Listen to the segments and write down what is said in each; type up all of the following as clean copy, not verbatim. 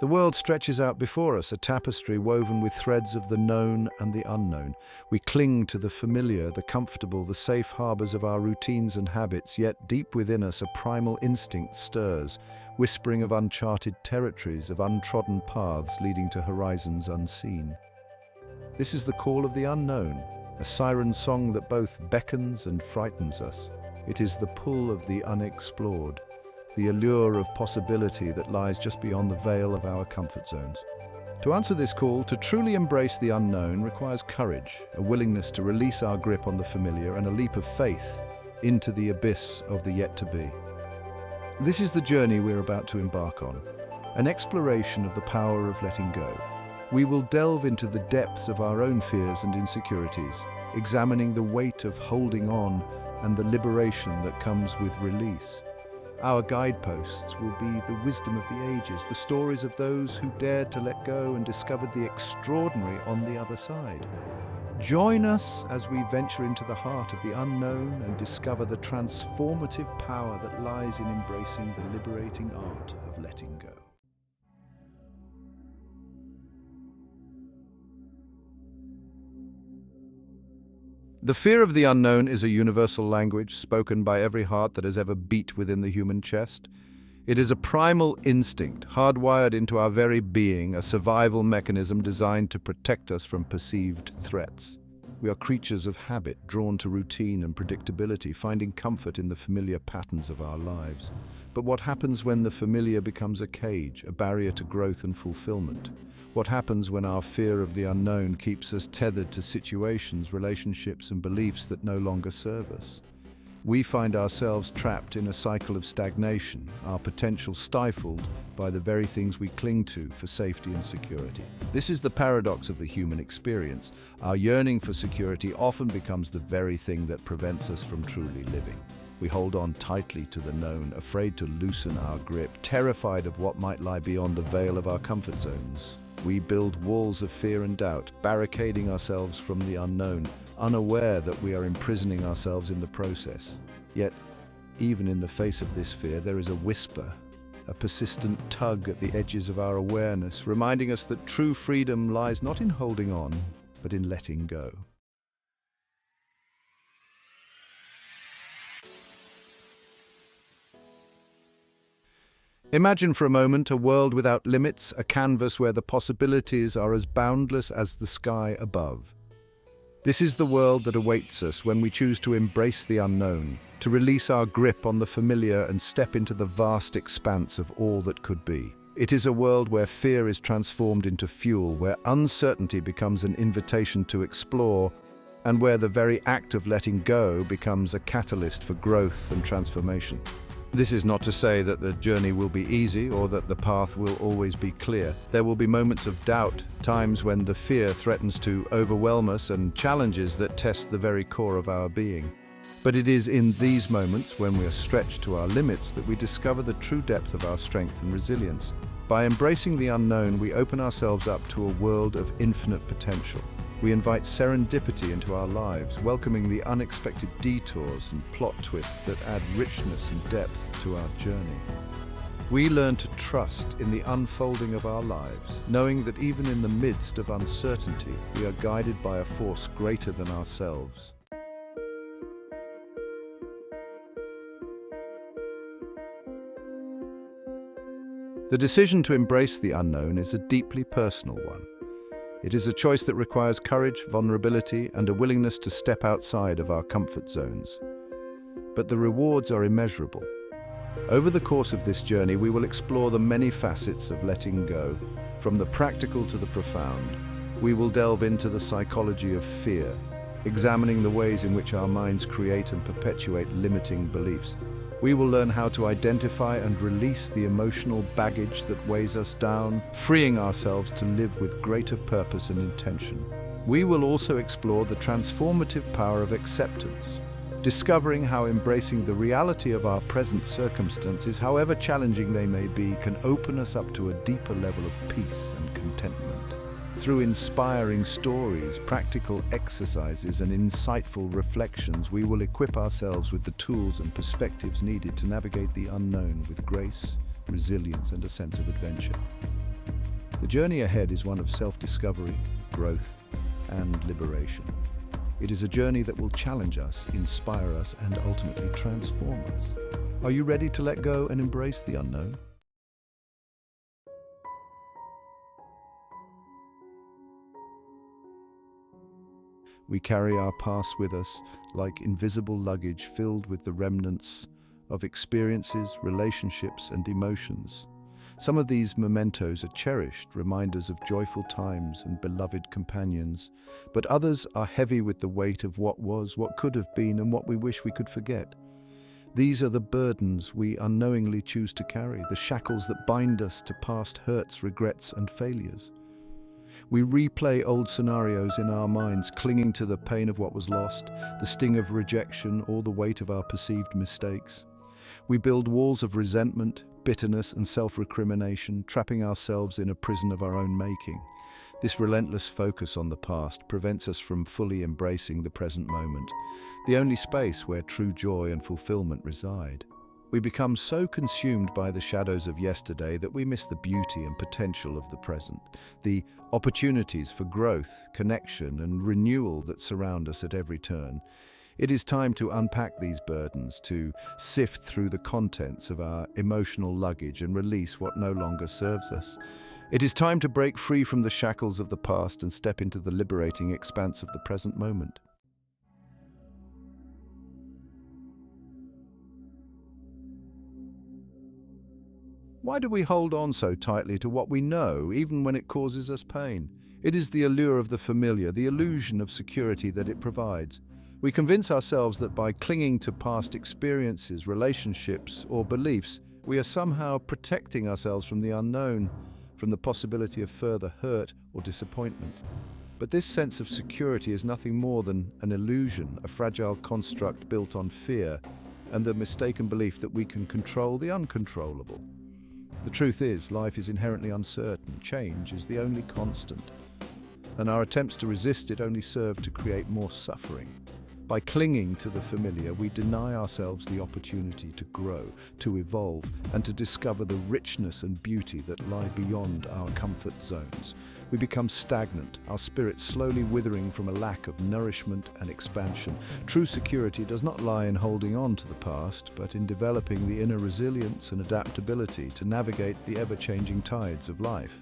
The world stretches out before us, a tapestry woven with threads of the known and the unknown. We cling to the familiar, the comfortable, the safe harbors of our routines and habits, yet deep within us a primal instinct stirs, whispering of uncharted territories, of untrodden paths leading to horizons unseen. This is the call of the unknown, a siren song that both beckons and frightens us. It is the pull of the unexplored, the allure of possibility that lies just beyond the veil of our comfort zones. To answer this call, to truly embrace the unknown requires courage, a willingness to release our grip on the familiar, and a leap of faith into the abyss of the yet-to-be. This is the journey we're about to embark on, an exploration of the power of letting go. We will delve into the depths of our own fears and insecurities, examining the weight of holding on and the liberation that comes with release. Our guideposts will be the wisdom of the ages, the stories of those who dared to let go and discovered the extraordinary on the other side. Join us as we venture into the heart of the unknown and discover the transformative power that lies in embracing the liberating art of letting go. The fear of the unknown is a universal language spoken by every heart that has ever beat within the human chest. It is a primal instinct, hardwired into our very being, a survival mechanism designed to protect us from perceived threats. We are creatures of habit, drawn to routine and predictability, finding comfort in the familiar patterns of our lives. But what happens when the familiar becomes a cage, a barrier to growth and fulfillment? What happens when our fear of the unknown keeps us tethered to situations, relationships, and beliefs that no longer serve us? We find ourselves trapped in a cycle of stagnation, our potential stifled by the very things we cling to for safety and security. This is the paradox of the human experience. Our yearning for security often becomes the very thing that prevents us from truly living. We hold on tightly to the known, afraid to loosen our grip, terrified of what might lie beyond the veil of our comfort zones. We build walls of fear and doubt, barricading ourselves from the unknown, unaware that we are imprisoning ourselves in the process. Yet, even in the face of this fear, there is a whisper, a persistent tug at the edges of our awareness, reminding us that true freedom lies not in holding on, but in letting go. Imagine for a moment a world without limits, a canvas where the possibilities are as boundless as the sky above. This is the world that awaits us when we choose to embrace the unknown, to release our grip on the familiar and step into the vast expanse of all that could be. It is a world where fear is transformed into fuel, where uncertainty becomes an invitation to explore, and where the very act of letting go becomes a catalyst for growth and transformation. This is not to say that the journey will be easy or that the path will always be clear. There will be moments of doubt, times when the fear threatens to overwhelm us, and challenges that test the very core of our being. But it is in these moments, when we are stretched to our limits, that we discover the true depth of our strength and resilience. By embracing the unknown, we open ourselves up to a world of infinite potential. We invite serendipity into our lives, welcoming the unexpected detours and plot twists that add richness and depth to our journey. We learn to trust in the unfolding of our lives, knowing that even in the midst of uncertainty, we are guided by a force greater than ourselves. The decision to embrace the unknown is a deeply personal one. It is a choice that requires courage, vulnerability, and a willingness to step outside of our comfort zones. But the rewards are immeasurable. Over the course of this journey, we will explore the many facets of letting go, from the practical to the profound. We will delve into the psychology of fear, examining the ways in which our minds create and perpetuate limiting beliefs. We will learn how to identify and release the emotional baggage that weighs us down, freeing ourselves to live with greater purpose and intention. We will also explore the transformative power of acceptance, discovering how embracing the reality of our present circumstances, however challenging they may be, can open us up to a deeper level of peace and contentment. Through inspiring stories, practical exercises, and insightful reflections, we will equip ourselves with the tools and perspectives needed to navigate the unknown with grace, resilience, and a sense of adventure. The journey ahead is one of self-discovery, growth, and liberation. It is a journey that will challenge us, inspire us, and ultimately transform us. Are you ready to let go and embrace the unknown? We carry our past with us like invisible luggage filled with the remnants of experiences, relationships, and emotions. Some of these mementos are cherished, reminders of joyful times and beloved companions, but others are heavy with the weight of what was, what could have been, and what we wish we could forget. These are the burdens we unknowingly choose to carry, the shackles that bind us to past hurts, regrets, and failures. We replay old scenarios in our minds, clinging to the pain of what was lost, the sting of rejection, or the weight of our perceived mistakes. We build walls of resentment, bitterness, and self-recrimination, trapping ourselves in a prison of our own making. This relentless focus on the past prevents us from fully embracing the present moment, the only space where true joy and fulfillment reside. We become so consumed by the shadows of yesterday that we miss the beauty and potential of the present, the opportunities for growth, connection, and renewal that surround us at every turn. It is time to unpack these burdens, to sift through the contents of our emotional luggage and release what no longer serves us. It is time to break free from the shackles of the past and step into the liberating expanse of the present moment. Why do we hold on so tightly to what we know, even when it causes us pain? It is the allure of the familiar, the illusion of security that it provides. We convince ourselves that by clinging to past experiences, relationships, or beliefs, we are somehow protecting ourselves from the unknown, from the possibility of further hurt or disappointment. But this sense of security is nothing more than an illusion, a fragile construct built on fear and the mistaken belief that we can control the uncontrollable. The truth is, life is inherently uncertain. Change is the only constant, and our attempts to resist it only serve to create more suffering. By clinging to the familiar, we deny ourselves the opportunity to grow, to evolve, and to discover the richness and beauty that lie beyond our comfort zones. We become stagnant, our spirits slowly withering from a lack of nourishment and expansion. True security does not lie in holding on to the past, but in developing the inner resilience and adaptability to navigate the ever-changing tides of life.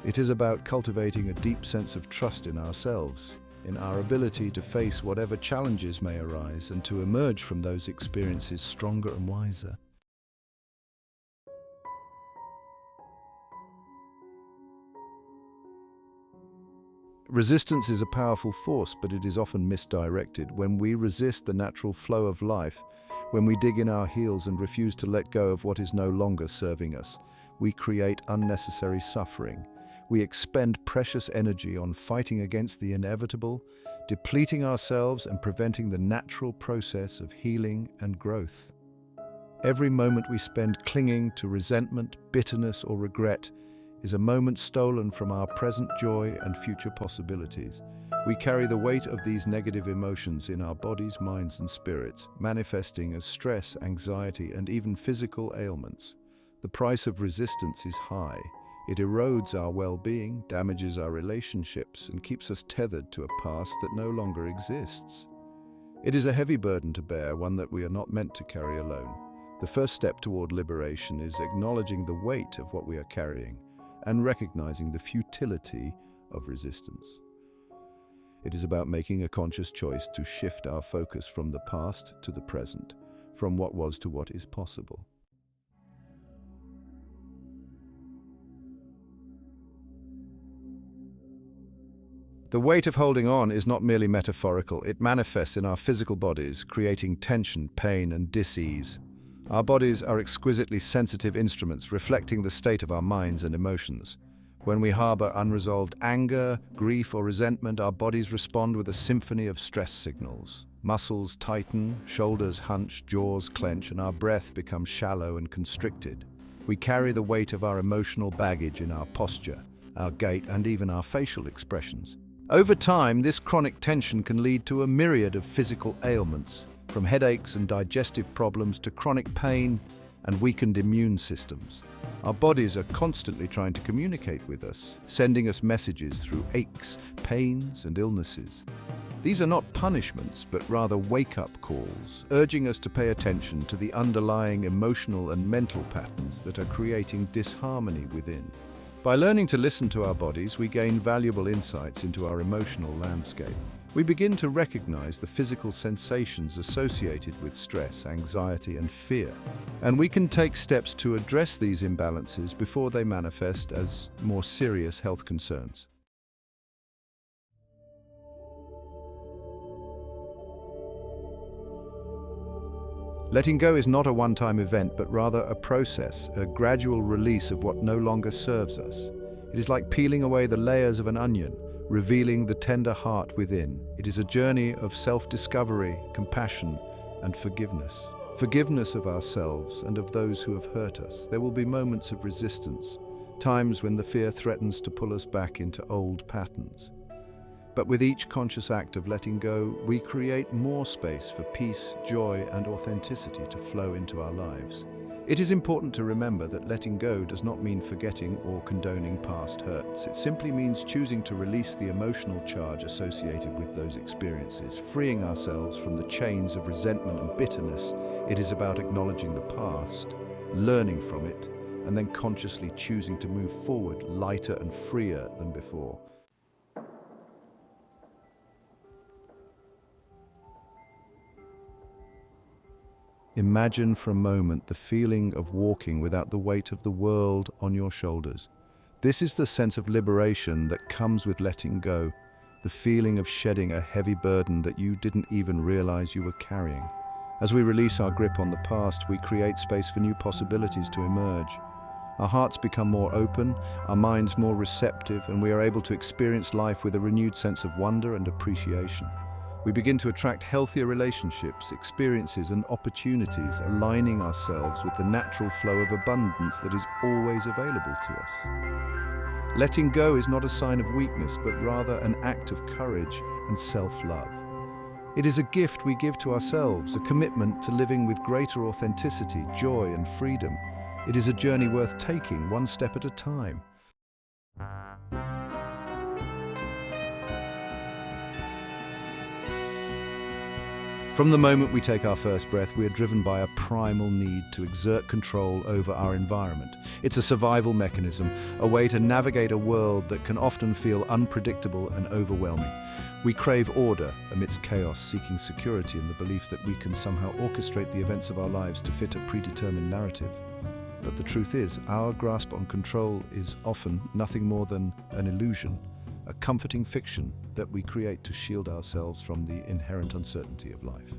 It is about cultivating a deep sense of trust in ourselves, in our ability to face whatever challenges may arise and to emerge from those experiences stronger and wiser. Resistance is a powerful force, but it is often misdirected. When we resist the natural flow of life, when we dig in our heels and refuse to let go of what is no longer serving us, we create unnecessary suffering. We expend precious energy on fighting against the inevitable, depleting ourselves and preventing the natural process of healing and growth. Every moment we spend clinging to resentment, bitterness, or regret is a moment stolen from our present joy and future possibilities. We carry the weight of these negative emotions in our bodies, minds, and spirits, manifesting as stress, anxiety, and even physical ailments. The price of resistance is high. It erodes our well-being, damages our relationships, and keeps us tethered to a past that no longer exists. It is a heavy burden to bear, one that we are not meant to carry alone. The first step toward liberation is acknowledging the weight of what we are carrying and recognizing the futility of resistance. It is about making a conscious choice to shift our focus from the past to the present, from what was to what is possible. The weight of holding on is not merely metaphorical. It manifests in our physical bodies, creating tension, pain, and dis-ease. Our bodies are exquisitely sensitive instruments, reflecting the state of our minds and emotions. When we harbor unresolved anger, grief, or resentment, our bodies respond with a symphony of stress signals. Muscles tighten, shoulders hunch, jaws clench, and our breath becomes shallow and constricted. We carry the weight of our emotional baggage in our posture, our gait, and even our facial expressions. Over time, this chronic tension can lead to a myriad of physical ailments, from headaches and digestive problems to chronic pain and weakened immune systems. Our bodies are constantly trying to communicate with us, sending us messages through aches, pains, and illnesses. These are not punishments, but rather wake-up calls, urging us to pay attention to the underlying emotional and mental patterns that are creating disharmony within. By learning to listen to our bodies, we gain valuable insights into our emotional landscape. We begin to recognize the physical sensations associated with stress, anxiety, and fear. And we can take steps to address these imbalances before they manifest as more serious health concerns. Letting go is not a one-time event, but rather a process, a gradual release of what no longer serves us. It is like peeling away the layers of an onion, revealing the tender heart within. It is a journey of self-discovery, compassion, and forgiveness. Forgiveness of ourselves and of those who have hurt us. There will be moments of resistance, times when the fear threatens to pull us back into old patterns. But with each conscious act of letting go, we create more space for peace, joy, and authenticity to flow into our lives. It is important to remember that letting go does not mean forgetting or condoning past hurts. It simply means choosing to release the emotional charge associated with those experiences, freeing ourselves from the chains of resentment and bitterness. It is about acknowledging the past, learning from it, and then consciously choosing to move forward lighter and freer than before. Imagine for a moment the feeling of walking without the weight of the world on your shoulders. This is the sense of liberation that comes with letting go, the feeling of shedding a heavy burden that you didn't even realize you were carrying. As we release our grip on the past, we create space for new possibilities to emerge. Our hearts become more open, our minds more receptive, and we are able to experience life with a renewed sense of wonder and appreciation. We begin to attract healthier relationships, experiences, and opportunities, aligning ourselves with the natural flow of abundance that is always available to us. Letting go is not a sign of weakness, but rather an act of courage and self-love. It is a gift we give to ourselves, a commitment to living with greater authenticity, joy, and freedom. It is a journey worth taking, one step at a time. From the moment we take our first breath, we are driven by a primal need to exert control over our environment. It's a survival mechanism, a way to navigate a world that can often feel unpredictable and overwhelming. We crave order amidst chaos, seeking security in the belief that we can somehow orchestrate the events of our lives to fit a predetermined narrative. But the truth is, our grasp on control is often nothing more than an illusion, a comforting fiction that we create to shield ourselves from the inherent uncertainty of life.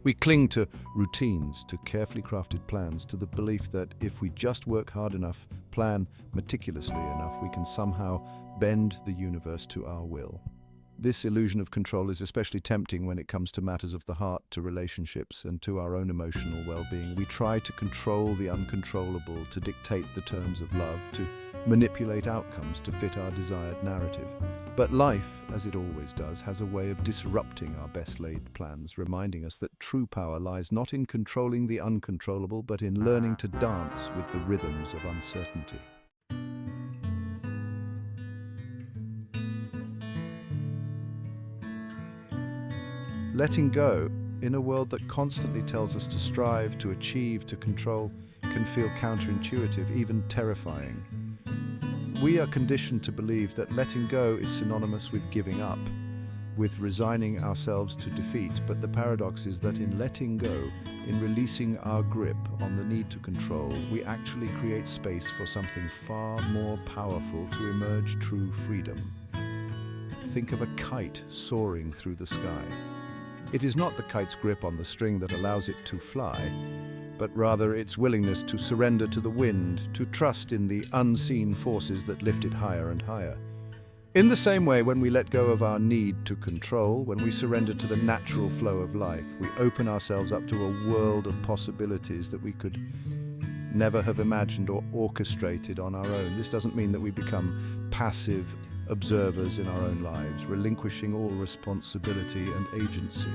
We cling to routines, to carefully crafted plans, to the belief that if we just work hard enough, plan meticulously enough, we can somehow bend the universe to our will. This illusion of control is especially tempting when it comes to matters of the heart, to relationships, and to our own emotional well-being. We try to control the uncontrollable, to dictate the terms of love, to manipulate outcomes to fit our desired narrative. But life, as it always does, has a way of disrupting our best-laid plans, reminding us that true power lies not in controlling the uncontrollable, but in learning to dance with the rhythms of uncertainty. Letting go, in a world that constantly tells us to strive, to achieve, to control, can feel counterintuitive, even terrifying. We are conditioned to believe that letting go is synonymous with giving up, with resigning ourselves to defeat. But the paradox is that in letting go, in releasing our grip on the need to control, we actually create space for something far more powerful to emerge: true freedom. Think of a kite soaring through the sky. It is not the kite's grip on the string that allows it to fly, but rather its willingness to surrender to the wind, to trust in the unseen forces that lift it higher and higher. In the same way, when we let go of our need to control, when we surrender to the natural flow of life, we open ourselves up to a world of possibilities that we could never have imagined or orchestrated on our own. This doesn't mean that we become passive observers in our own lives, relinquishing all responsibility and agency.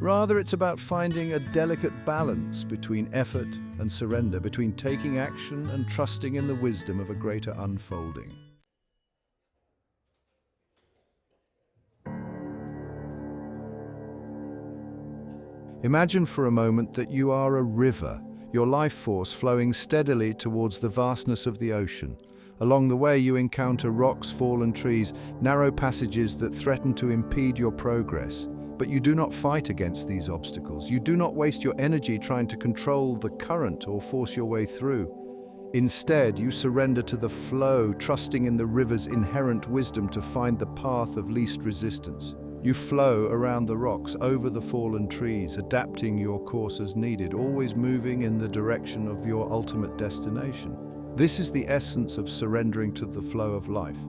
Rather, it's about finding a delicate balance between effort and surrender, between taking action and trusting in the wisdom of a greater unfolding. Imagine for a moment that you are a river, your life force flowing steadily towards the vastness of the ocean. Along the way, you encounter rocks, fallen trees, narrow passages that threaten to impede your progress. But you do not fight against these obstacles. You do not waste your energy trying to control the current or force your way through. Instead, you surrender to the flow, trusting in the river's inherent wisdom to find the path of least resistance. You flow around the rocks, over the fallen trees, adapting your course as needed, always moving in the direction of your ultimate destination. This is the essence of surrendering to the flow of life.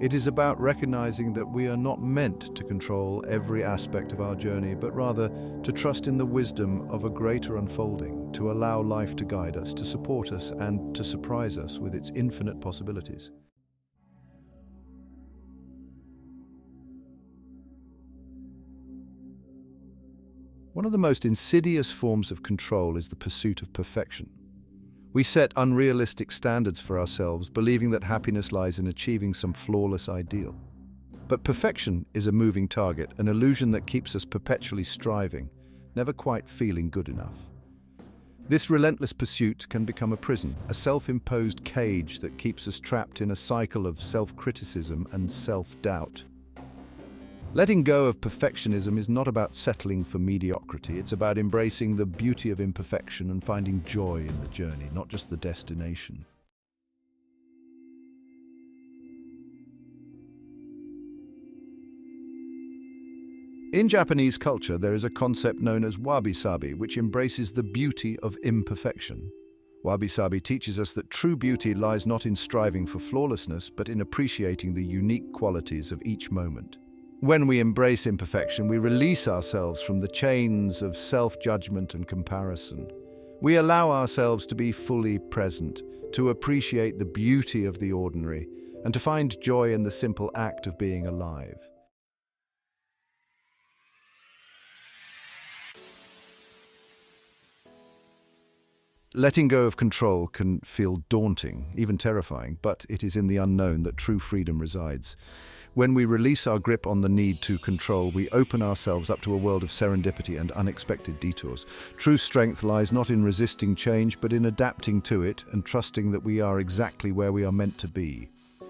It is about recognizing that we are not meant to control every aspect of our journey, but rather to trust in the wisdom of a greater unfolding, to allow life to guide us, to support us, and to surprise us with its infinite possibilities. One of the most insidious forms of control is the pursuit of perfection. We set unrealistic standards for ourselves, believing that happiness lies in achieving some flawless ideal. But perfection is a moving target, an illusion that keeps us perpetually striving, never quite feeling good enough. This relentless pursuit can become a prison, a self-imposed cage that keeps us trapped in a cycle of self-criticism and self-doubt. Letting go of perfectionism is not about settling for mediocrity. It's about embracing the beauty of imperfection and finding joy in the journey, not just the destination. In Japanese culture, there is a concept known as wabi-sabi, which embraces the beauty of imperfection. Wabi-sabi teaches us that true beauty lies not in striving for flawlessness, but in appreciating the unique qualities of each moment. When we embrace imperfection, we release ourselves from the chains of self-judgment and comparison. We allow ourselves to be fully present, to appreciate the beauty of the ordinary, and to find joy in the simple act of being alive. Letting go of control can feel daunting, even terrifying, but it is in the unknown that true freedom resides. When we release our grip on the need to control, we open ourselves up to a world of serendipity and unexpected detours. True strength lies not in resisting change, but in adapting to it and trusting that we are exactly where we are meant to be.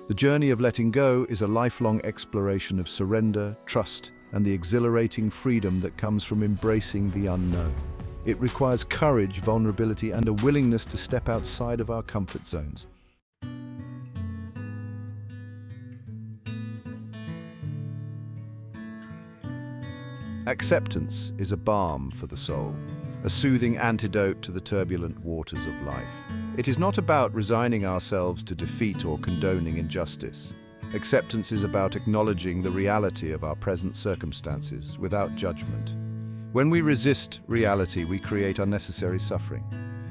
The journey of letting go is a lifelong exploration of surrender, trust, and the exhilarating freedom that comes from embracing the unknown. It requires courage, vulnerability, and a willingness to step outside of our comfort zones. Acceptance is a balm for the soul, a soothing antidote to the turbulent waters of life. It is not about resigning ourselves to defeat or condoning injustice. Acceptance is about acknowledging the reality of our present circumstances without judgment. When we resist reality, we create unnecessary suffering.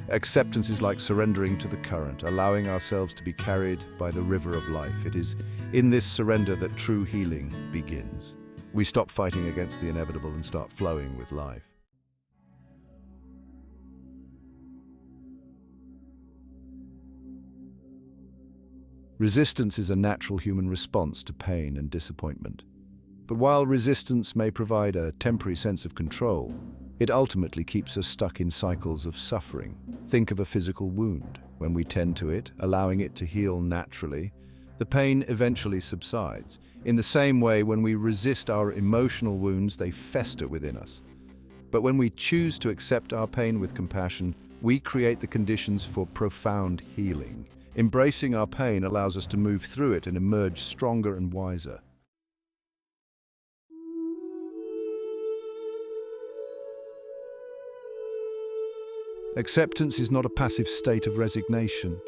Acceptance is like surrendering to the current, allowing ourselves to be carried by the river of life. It is in this surrender that true healing begins. We stop fighting against the inevitable and start flowing with life. Resistance is a natural human response to pain and disappointment. But while resistance may provide a temporary sense of control, it ultimately keeps us stuck in cycles of suffering. Think of a physical wound. When we tend to it, allowing it to heal naturally, the pain eventually subsides. In the same way, when we resist our emotional wounds, they fester within us. But when we choose to accept our pain with compassion, we create the conditions for profound healing. Embracing our pain allows us to move through it and emerge stronger and wiser. Acceptance is not a passive state of resignation.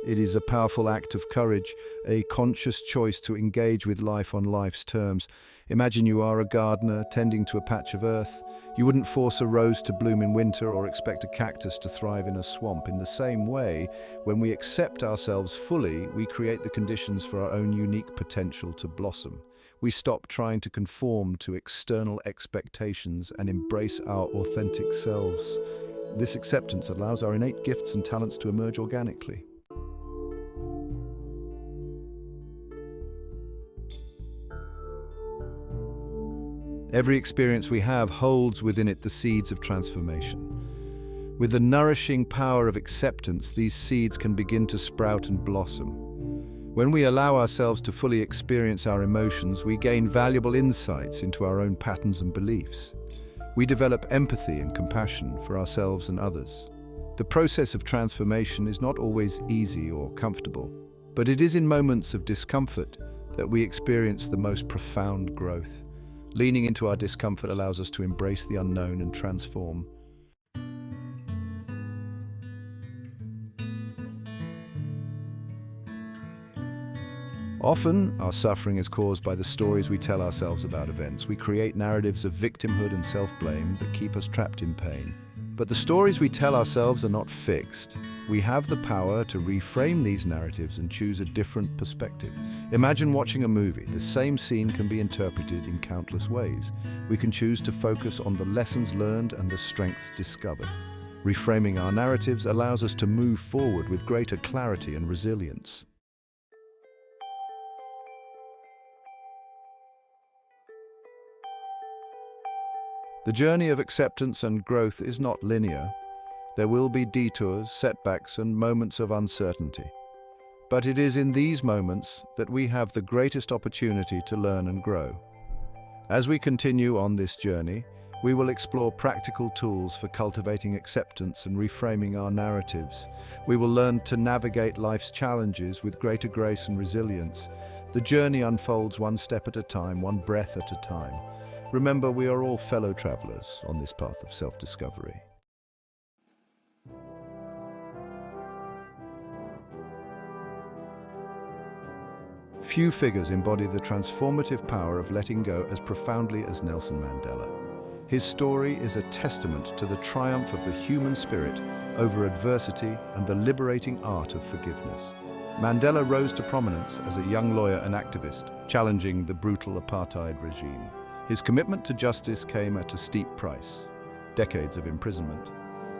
It is a powerful act of courage, a conscious choice to engage with life on life's terms. Imagine you are a gardener tending to a patch of earth. You wouldn't force a rose to bloom in winter or expect a cactus to thrive in a swamp. In the same way, when we accept ourselves fully, we create the conditions for our own unique potential to blossom. we stop trying to conform to external expectations and embrace our authentic selves. This acceptance allows our innate gifts and talents to emerge organically. Every experience we have holds within it the seeds of transformation. With the nourishing power of acceptance, these seeds can begin to sprout and blossom. When we allow ourselves to fully experience our emotions, we gain valuable insights into our own patterns and beliefs. We develop empathy and compassion for ourselves and others. The process of transformation is not always easy or comfortable, but it is in moments of discomfort that we experience the most profound growth. Leaning into our discomfort allows us to embrace the unknown and transform. Often, our suffering is caused by the stories we tell ourselves about events. We create narratives of victimhood and self-blame that keep us trapped in pain. But the stories we tell ourselves are not fixed. We have the power to reframe these narratives and choose a different perspective. Imagine watching a movie. The same scene can be interpreted in countless ways. We can choose to focus on the lessons learned and the strengths discovered. Reframing our narratives allows us to move forward with greater clarity and resilience. The journey of acceptance and growth is not linear. There will be detours, setbacks, and moments of uncertainty. But it is in these moments that we have the greatest opportunity to learn and grow. As we continue on this journey, we will explore practical tools for cultivating acceptance and reframing our narratives. We will learn to navigate life's challenges with greater grace and resilience. The journey unfolds one step at a time, one breath at a time. Remember, we are all fellow travelers on this path of self-discovery. Few figures embody the transformative power of letting go as profoundly as Nelson Mandela. His story is a testament to the triumph of the human spirit over adversity and the liberating art of forgiveness. Mandela rose to prominence as a young lawyer and activist, challenging the brutal apartheid regime. His commitment to justice came at a steep price, decades of imprisonment.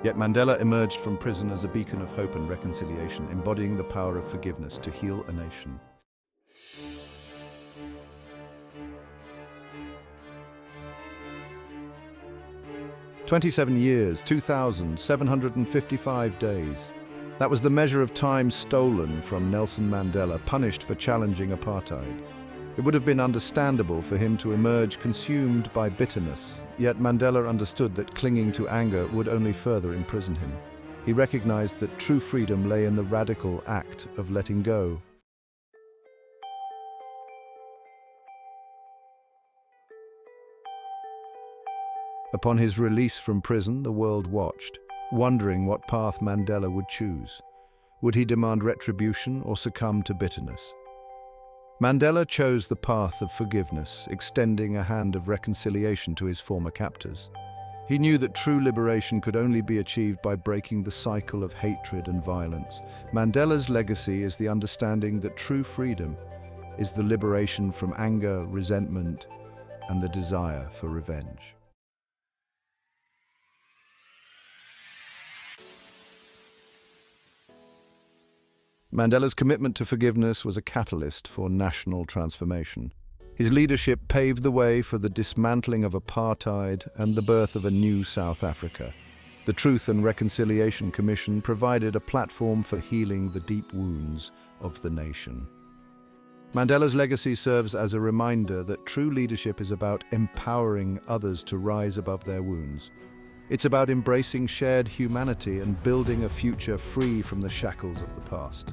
Yet Mandela emerged from prison as a beacon of hope and reconciliation, embodying the power of forgiveness to heal a nation. "27 years, 2,755 days. That was the measure of time stolen from Nelson Mandela, punished for challenging apartheid. It would have been understandable for him to emerge consumed by bitterness, yet Mandela understood that clinging to anger would only further imprison him. He recognized that true freedom lay in the radical act of letting go. Upon his release from prison, the world watched, wondering what path Mandela would choose. Would he demand retribution or succumb to bitterness? Mandela chose the path of forgiveness, extending a hand of reconciliation to his former captors. He knew that true liberation could only be achieved by breaking the cycle of hatred and violence. Mandela's legacy is the understanding that true freedom is the liberation from anger, resentment, and the desire for revenge. Mandela's commitment to forgiveness was a catalyst for national transformation. His leadership paved the way for the dismantling of apartheid and the birth of a new South Africa. The Truth and Reconciliation Commission provided a platform for healing the deep wounds of the nation. Mandela's legacy serves as a reminder that true leadership is about empowering others to rise above their wounds. It's about embracing shared humanity and building a future free from the shackles of the past.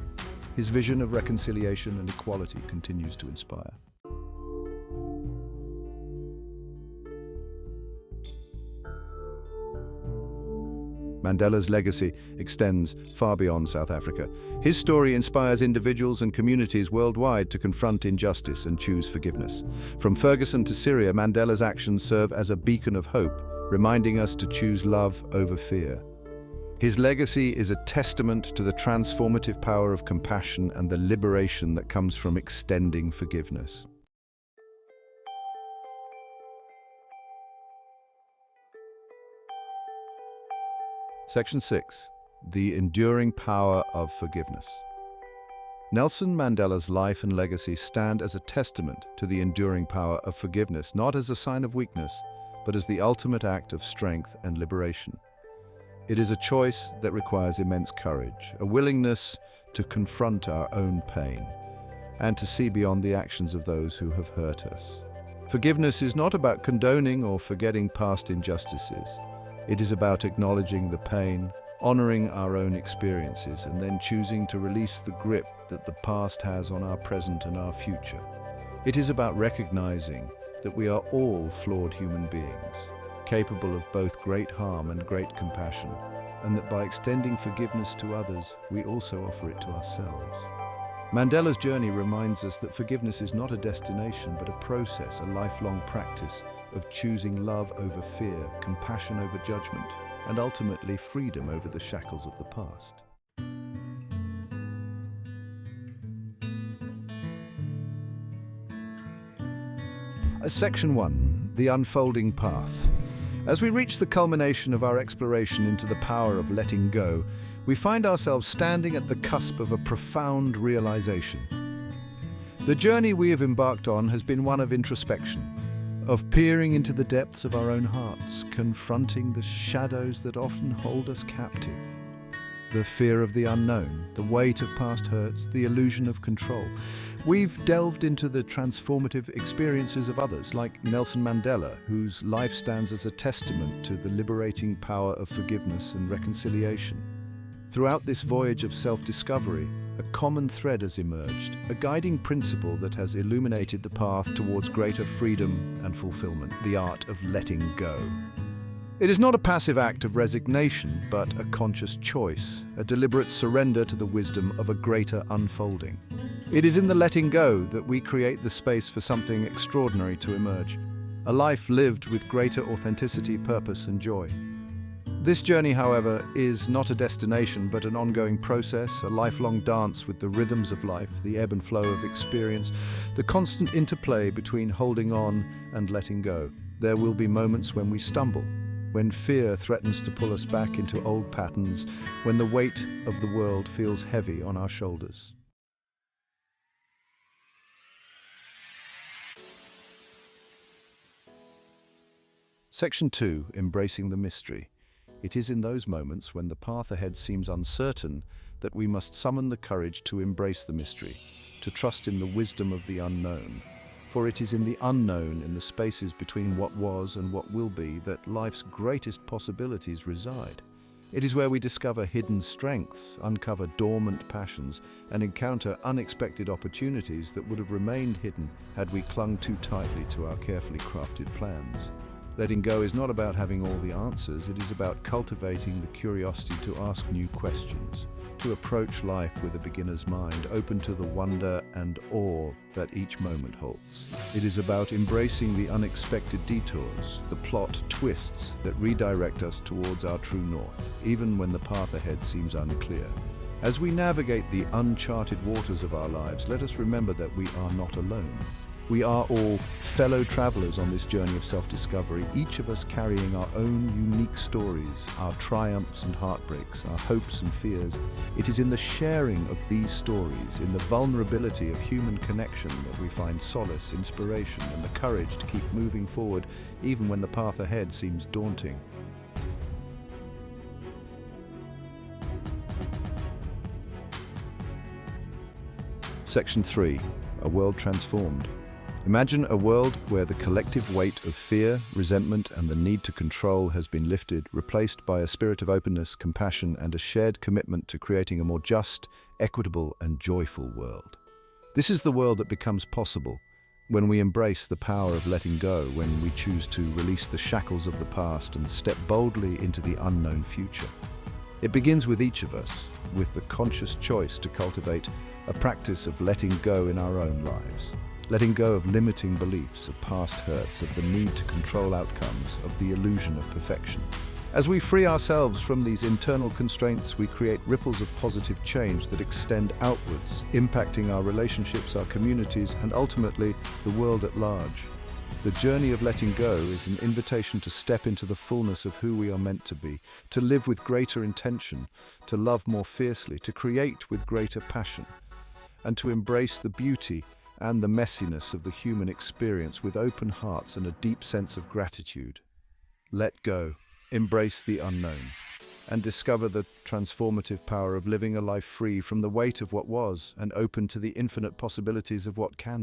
His vision of reconciliation and equality continues to inspire. Mandela's legacy extends far beyond South Africa. His story inspires individuals and communities worldwide to confront injustice and choose forgiveness. From Ferguson to Syria, Mandela's actions serve as a beacon of hope, reminding us to choose love over fear. His legacy is a testament to the transformative power of compassion and the liberation that comes from extending forgiveness. Section 6. The enduring power of forgiveness. Nelson Mandela's life and legacy stand as a testament to the enduring power of forgiveness, not as a sign of weakness, but as the ultimate act of strength and liberation. It is a choice that requires immense courage, a willingness to confront our own pain, and to see beyond the actions of those who have hurt us. Forgiveness is not about condoning or forgetting past injustices. It is about acknowledging the pain, honoring our own experiences, and then choosing to release the grip that the past has on our present and our future. It is about recognizing that we are all flawed human beings, capable of both great harm and great compassion, and that by extending forgiveness to others, we also offer it to ourselves. Mandela's journey reminds us that forgiveness is not a destination, but a process, a lifelong practice of choosing love over fear, compassion over judgment, and ultimately freedom over the shackles of the past. Section 1. The unfolding path. As we reach the culmination of our exploration into the power of letting go, we find ourselves standing at the cusp of a profound realization. The journey we have embarked on has been one of introspection, of peering into the depths of our own hearts, confronting the shadows that often hold us captive. The fear of the unknown, the weight of past hurts, the illusion of control. We've delved into the transformative experiences of others, like Nelson Mandela, whose life stands as a testament to the liberating power of forgiveness and reconciliation. Throughout this voyage of self-discovery, a common thread has emerged, a guiding principle that has illuminated the path towards greater freedom and fulfillment, the art of letting go. It is not a passive act of resignation, but a conscious choice, a deliberate surrender to the wisdom of a greater unfolding. It is in the letting go that we create the space for something extraordinary to emerge, a life lived with greater authenticity, purpose, and joy. This journey, however, is not a destination, but an ongoing process, a lifelong dance with the rhythms of life, the ebb and flow of experience, the constant interplay between holding on and letting go. There will be moments when we stumble, when fear threatens to pull us back into old patterns, when the weight of the world feels heavy on our shoulders. Section 2. Embracing the mystery. It is in those moments when the path ahead seems uncertain that we must summon the courage to embrace the mystery, to trust in the wisdom of the unknown. For it is in the unknown, in the spaces between what was and what will be, that life's greatest possibilities reside. It is where we discover hidden strengths, uncover dormant passions, and encounter unexpected opportunities that would have remained hidden had we clung too tightly to our carefully crafted plans. Letting go is not about having all the answers, it is about cultivating the curiosity to ask new questions, to approach life with a beginner's mind, open to the wonder and awe that each moment holds. It is about embracing the unexpected detours, the plot twists that redirect us towards our true north, even when the path ahead seems unclear. As we navigate the uncharted waters of our lives, let us remember that we are not alone. We are all fellow travelers on this journey of self-discovery, each of us carrying our own unique stories, our triumphs and heartbreaks, our hopes and fears. It is in the sharing of these stories, in the vulnerability of human connection, that we find solace, inspiration, and the courage to keep moving forward, even when the path ahead seems daunting. Section 3. A world transformed. Imagine a world where the collective weight of fear, resentment, and the need to control has been lifted, replaced by a spirit of openness, compassion, and a shared commitment to creating a more just, equitable, and joyful world. This is the world that becomes possible when we embrace the power of letting go, when we choose to release the shackles of the past and step boldly into the unknown future. It begins with each of us, with the conscious choice to cultivate a practice of letting go in our own lives. Letting go of limiting beliefs, of past hurts, of the need to control outcomes, of the illusion of perfection. As we free ourselves from these internal constraints, we create ripples of positive change that extend outwards, impacting our relationships, our communities, and ultimately the world at large. The journey of letting go is an invitation to step into the fullness of who we are meant to be, to live with greater intention, to love more fiercely, to create with greater passion, and to embrace the beauty and the messiness of the human experience with open hearts and a deep sense of gratitude. Let go, embrace the unknown, and discover the transformative power of living a life free from the weight of what was and open to the infinite possibilities of what can be.